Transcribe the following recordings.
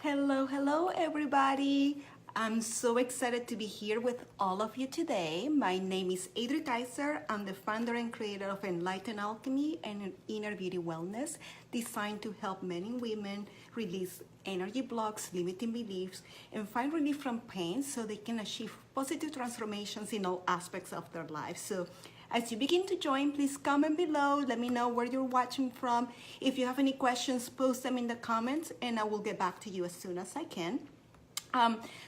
Hello, everybody. I'm so excited to be here with all of you today. My name is Adri Kyser. I'm the founder and creator of Enlightened Alchemy and Inner Beauty Wellness, designed to help men and women release energy blocks, limiting beliefs, and find relief from pain so they can achieve positive transformations in all aspects of their lives. So as you begin to join, please comment below. Let me know where you're watching from. If you have any questions, post them in the comments and I will get back to you as soon as I can.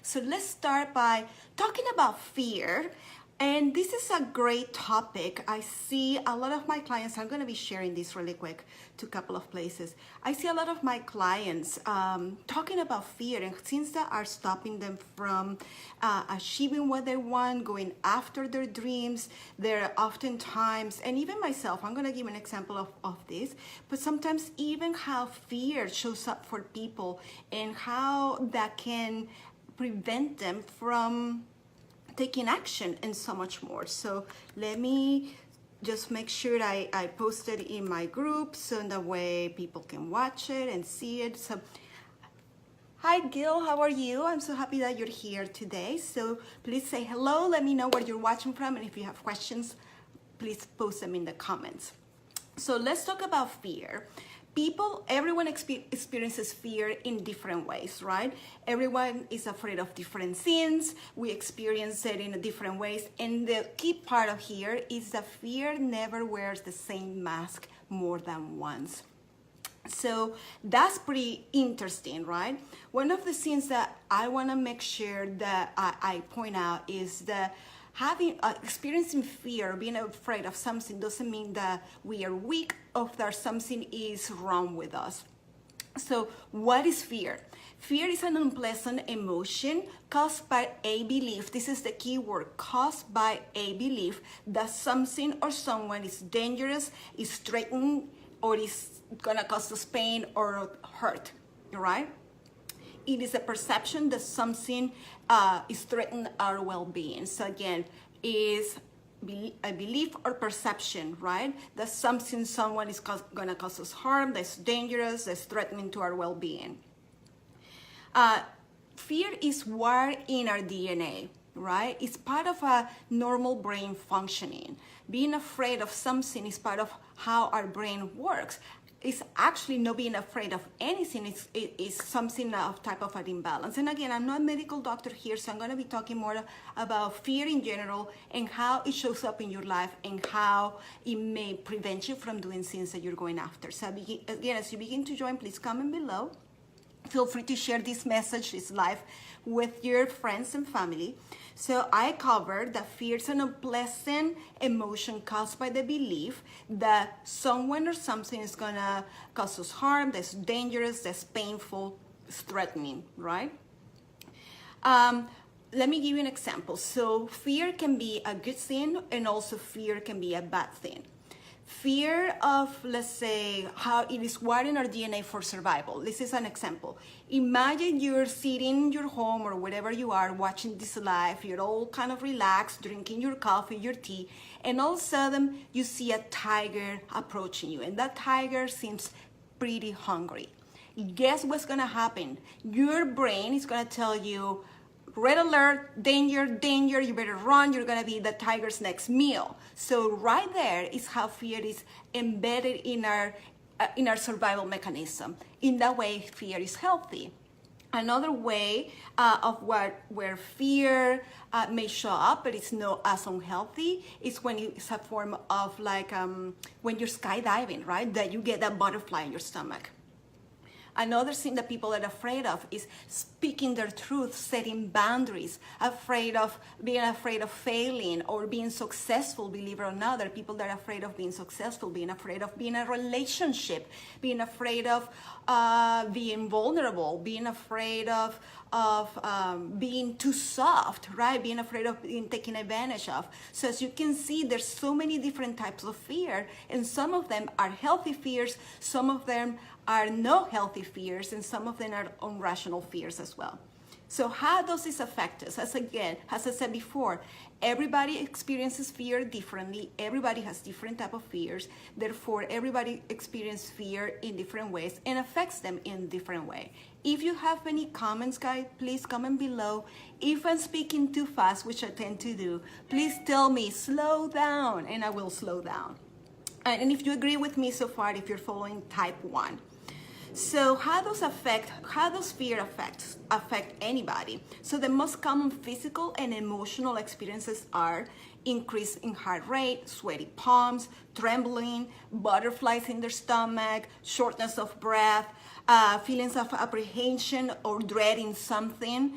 So let's start by talking about fear. And this is a great topic. I see a lot of my clients, I'm going to be sharing this really quick to a couple of places. I see a lot of my clients talking about fear and things that are stopping them from achieving what they want, going after their dreams. They're oftentimes, and even myself, I'm going to give an example of this, but sometimes even how fear shows up for people and how that can prevent them from taking action and so much more. So let me just make sure I post it in my group so that way people can watch it and see it. So hi Gil, how are you? I'm so happy that you're here today. So please say hello, let me know where you're watching from, and if you have questions, please post them in the comments. So let's talk about fear. Everyone experiences fear in different ways, right? Everyone is afraid of different things. We experience it in different ways. And the key part of here is that fear never wears the same mask more than once. So that's pretty interesting, right? One of the things that I want to make sure that I point out is that experiencing fear, being afraid of something, doesn't mean that we are weak or that something is wrong with us. So what is fear? Fear is an unpleasant emotion caused by a belief. This is the key word, caused by a belief that something or someone is dangerous, is threatened, or is gonna cause us pain or hurt, right? It is a perception that something is threatening our well-being. So again, is a belief or perception, right? That someone is gonna cause us harm, that's dangerous, that's threatening to our well-being. Fear is wired in our DNA, right? It's part of a normal brain functioning. Being afraid of something is part of how our brain works. It's actually not being afraid of anything. It's something of type of an imbalance. And again, I'm not a medical doctor here, so I'm going to be talking more about fear in general and how it shows up in your life and how it may prevent you from doing things that you're going after. So again, as you begin to join, please comment below. Feel free to share this message, this live, with your friends and family. So I covered that fear is an unpleasant emotion caused by the belief that someone or something is gonna cause us harm, that's dangerous, that's painful, it's threatening, right? Let me give you an example. So fear can be a good thing, and also fear can be a bad thing. Fear of, let's say, how it is wired in our DNA for survival. This is an example. Imagine you're sitting in your home or wherever you are watching this live, you're all kind of relaxed, drinking your coffee, your tea, and all of a sudden you see a tiger approaching you, and that tiger seems pretty hungry. Guess what's gonna happen? Your brain is gonna tell you, red alert, danger, danger, you better run, you're gonna be the tiger's next meal. So right there is how fear is embedded in our survival mechanism. In that way, fear is healthy. Another way where fear may show up, but it's not as unhealthy, is when it's a form of like when you're skydiving, right? That you get that butterfly in your stomach. Another thing that people are afraid of is speaking their truth, setting boundaries, being afraid of failing or being successful, believe it or not. There are people that are afraid of being successful, being afraid of being in a relationship, being afraid of being vulnerable, being afraid of being too soft, right? Being afraid of being taken advantage of. So as you can see, there's so many different types of fear, and some of them are healthy fears, some of them are not healthy fears, and some of them are irrational fears as well. So how does this affect us? As I said before, everybody experiences fear differently. Everybody has different type of fears. Therefore, everybody experiences fear in different ways and affects them in different way. If you have any comments, guys, please comment below. If I'm speaking too fast, which I tend to do, please tell me, slow down, and I will slow down. And if you agree with me so far, if you're following type 1. So how does fear affect anybody? So the most common physical and emotional experiences are increase in heart rate, sweaty palms, trembling, butterflies in their stomach, shortness of breath, feelings of apprehension or dreading something,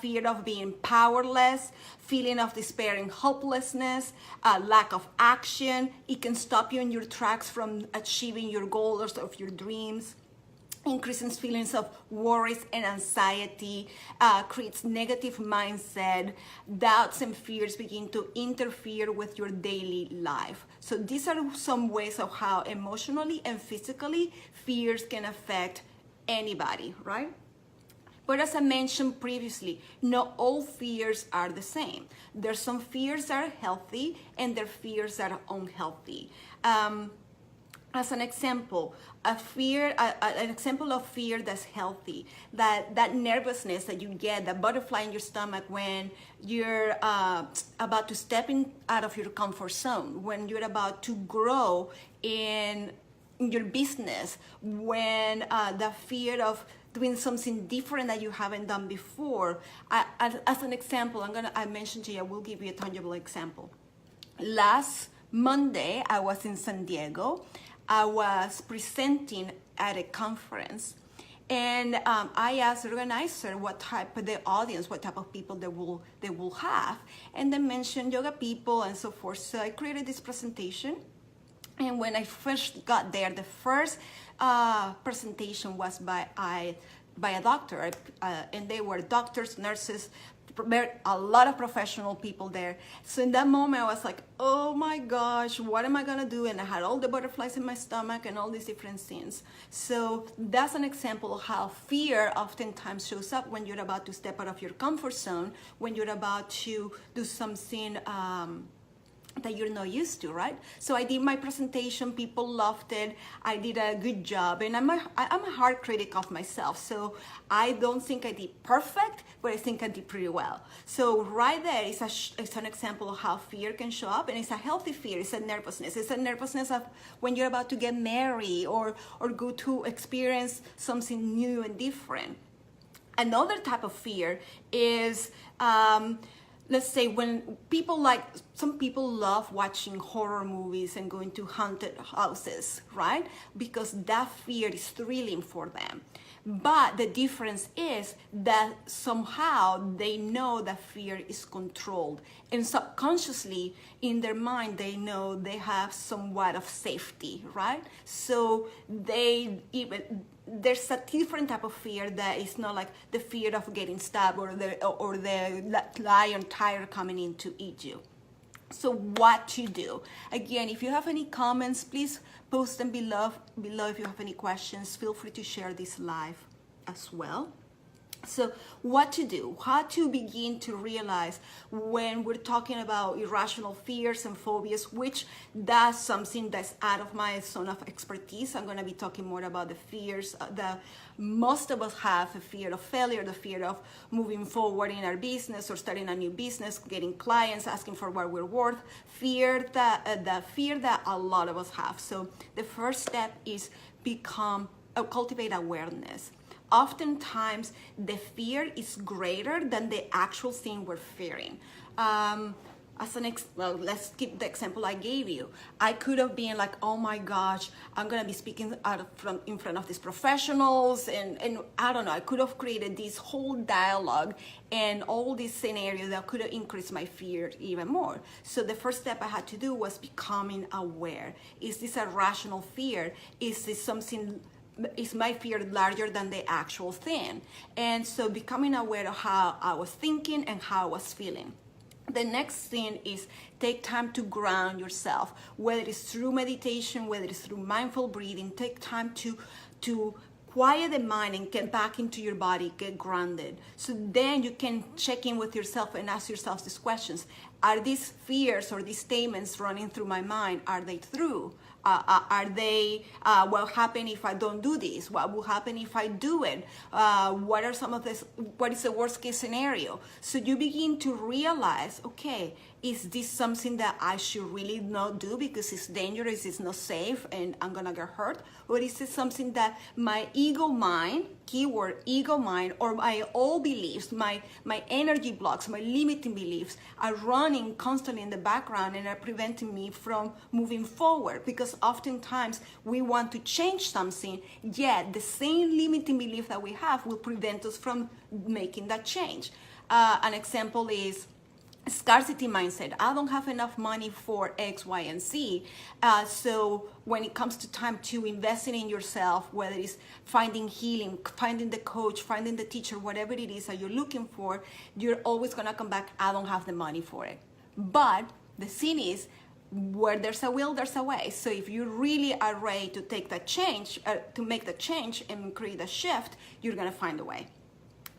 fear of being powerless, feeling of despair and hopelessness, lack of action. It can stop you in your tracks from achieving your goals of your dreams. Increasing feelings of worries and anxiety, creates negative mindset. Doubts and fears begin to interfere with your daily life. So these are some ways of how emotionally and physically fears can affect anybody, right? But as I mentioned previously, not all fears are the same. There's some fears that are healthy and there are fears that are unhealthy. As an example, an example of fear that's healthy, that nervousness that you get, that butterfly in your stomach when you're about to step out of your comfort zone, when you're about to grow in your business, when the fear of doing something different that you haven't done before. As an example, I mentioned to you, I will give you a tangible example. Last Monday, I was in San Diego. I was presenting at a conference, and I asked the organizer what type of people they will have, and they mentioned yoga people and so forth. So I created this presentation, and when I first got there, the first presentation was by a doctor, and they were doctors, nurses, a lot of professional people there. So in that moment, I was like, oh my gosh, what am I gonna do? And I had all the butterflies in my stomach and all these different things. So that's an example of how fear oftentimes shows up when you're about to step out of your comfort zone, when you're about to do something that you're not used to, right? So I did my presentation, people loved it, I did a good job, and I'm a hard critic of myself, so I don't think I did perfect, but I think I did pretty well. So right there is an example of how fear can show up, and it's a healthy fear. It's a nervousness of when you're about to get married or go to experience something new and different. Another type of fear is let's say when some people love watching horror movies and going to haunted houses, right? Because that fear is thrilling for them. But the difference is that somehow they know that fear is controlled, and subconsciously in their mind they know they have somewhat of safety, right? So there's a different type of fear that is not like the fear of getting stabbed or the lion tiger coming in to eat you. So what to do? Again, if you have any comments, please post them below. If you have any questions, feel free to share this live as well. So what to do, how to begin to realize when we're talking about irrational fears and phobias, which that's something that's out of my zone of expertise. I'm going to be talking more about the fears that most of us have: the fear of failure, the fear of moving forward in our business or starting a new business, getting clients, asking for what we're worth, the fear that a lot of us have. So the first step is cultivate awareness. Oftentimes, the fear is greater than the actual thing we're fearing. Let's keep the example I gave you. I could have been like, oh my gosh, I'm gonna be speaking in front of these professionals, and I don't know, I could have created this whole dialogue and all these scenarios that could have increased my fear even more. So the first step I had to do was becoming aware. Is this a rational fear? Is my fear larger than the actual thing? And so becoming aware of how I was thinking and how I was feeling. The next thing is take time to ground yourself, whether it's through meditation, whether it's through mindful breathing. Take time to quiet the mind and get back into your body, get grounded. So then you can check in with yourself and ask yourself these questions. Are these fears or these statements running through my mind, are they true? Are they, what will happen if I don't do this? What will happen if I do it? What are some of this, what is the worst case scenario? So you begin to realize, okay, is this something that I should really not do because it's dangerous, it's not safe, and I'm gonna get hurt? Or is it something that my ego mind, keyword ego mind, or my old beliefs, my energy blocks, my limiting beliefs are running constantly in the background and are preventing me from moving forward? Because oftentimes we want to change something, yet the same limiting belief that we have will prevent us from making that change. An example is scarcity mindset. I don't have enough money for X, Y, and Z. So when it comes to time to investing in yourself, whether it's finding healing, finding the coach, finding the teacher, whatever it is that you're looking for, you're always gonna come back, I don't have the money for it. But the thing is, where there's a will, there's a way. So if you really are ready to take that change, to make the change and create a shift, you're gonna find a way.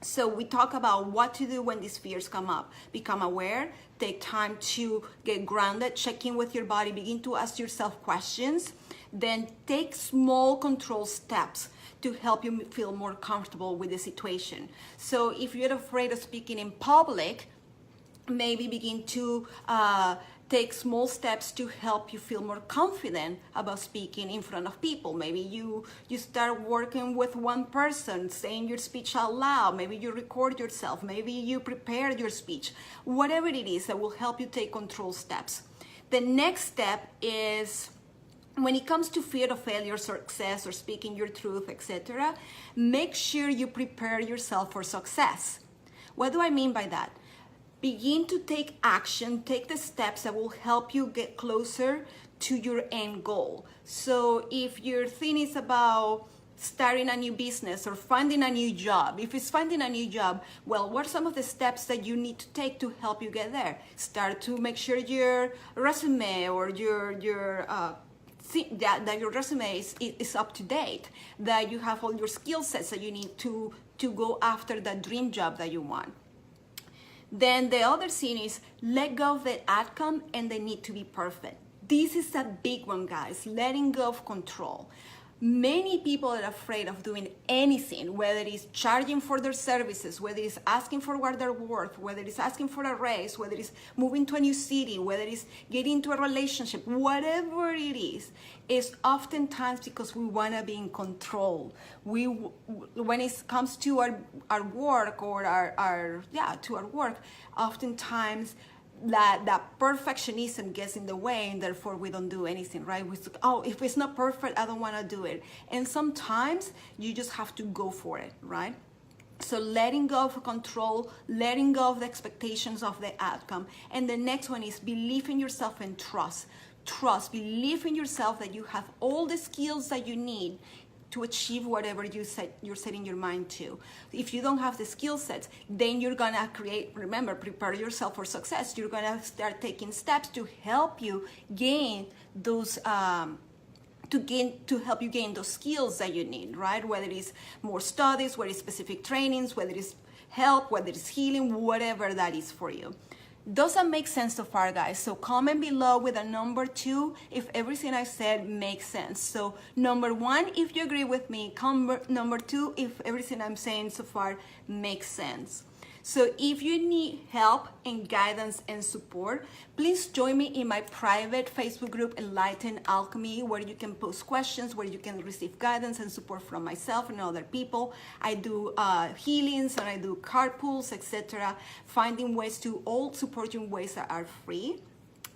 So we talk about what to do when these fears come up. Become aware, take time to get grounded, check in with your body, begin to ask yourself questions, then take small control steps to help you feel more comfortable with the situation. So if you're afraid of speaking in public, maybe begin to take small steps to help you feel more confident about speaking in front of people. Maybe you start working with one person, saying your speech out loud. Maybe you record yourself. Maybe you prepare your speech. Whatever it is that will help you take control steps. The next step is, when it comes to fear of failure or success or speaking your truth, etc., make sure you prepare yourself for success. What do I mean by that? Begin to take action, take the steps that will help you get closer to your end goal. So if your thing is about starting a new business or finding a new job, if it's finding a new job, well, what are some of the steps that you need to take to help you get there? Start to make sure your resume or that your resume is up to date, that you have all your skill sets that you need to go after that dream job that you want. Then the other thing is, let go of the outcome and the need to be perfect. This is a big one, guys, letting go of control. Many people are afraid of doing anything, whether it's charging for their services, whether it's asking for what they're worth, whether it's asking for a raise, whether it's moving to a new city, whether it's getting into a relationship, whatever it is oftentimes because we want to be in control. When it comes to our work or our work, oftentimes that perfectionism gets in the way, and therefore we don't do anything, right? If it's not perfect, I don't want to do it. And sometimes you just have to go for it, right? So letting go of control, letting go of the expectations of the outcome. And the next one is believe in yourself and trust. Believe in yourself that you have all the skills that you need to achieve whatever you're setting your mind to. If you don't have the skill sets, then you're gonna prepare yourself for success. You're gonna start taking steps to help you gain those to help you gain those skills that you need, right? Whether it's more studies, whether it's specific trainings, whether it's help, whether it's healing, whatever that is for you. Does that make sense so far, guys? So comment below with a number 2 if everything I said makes sense. So number 1, if you agree with me. Number 2, if everything I'm saying so far makes sense. So if you need help and guidance and support, please join me in my private Facebook group, Enlightened Alchemy, where you can post questions, where you can receive guidance and support from myself and other people. I do healings and I do card pulls, etc. Finding ways to all support you in ways that are free.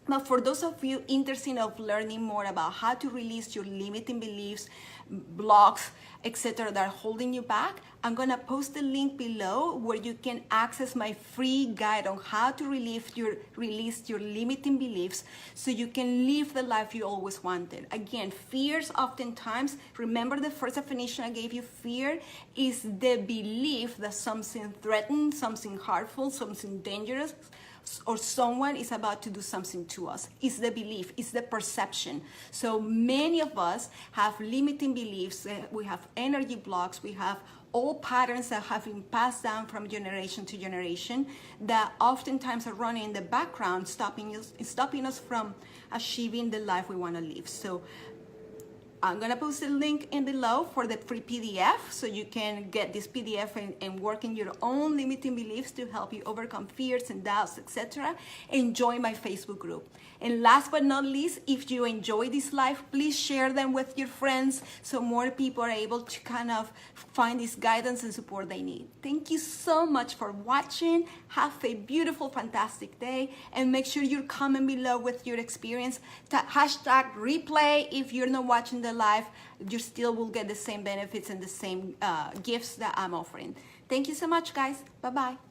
But for those of you interested in learning more about how to release your limiting beliefs, blocks, etc. that are holding you back, I'm gonna post the link below where you can access my free guide on how to release your limiting beliefs so you can live the life you always wanted. Again, fears oftentimes, remember the first definition I gave you, fear is the belief that something threatens, something harmful, something dangerous or someone is about to do something to us. It's the belief, it's the perception. So many of us have limiting beliefs, we have energy blocks, we have old patterns that have been passed down from generation to generation that oftentimes are running in the background, stopping us from achieving the life we want to live. So I'm gonna post a link in below for the free PDF so you can get this PDF and work in your own limiting beliefs to help you overcome fears and doubts, etc. And join my Facebook group. And last but not least, if you enjoy this life, please share them with your friends so more people are able to kind of find this guidance and support they need. Thank you so much for watching. Have a beautiful, fantastic day, and make sure you comment below with your experience. Hashtag replay if you're not watching the live, you still will get the same benefits and the same gifts that I'm offering. Thank you so much, guys. Bye-bye.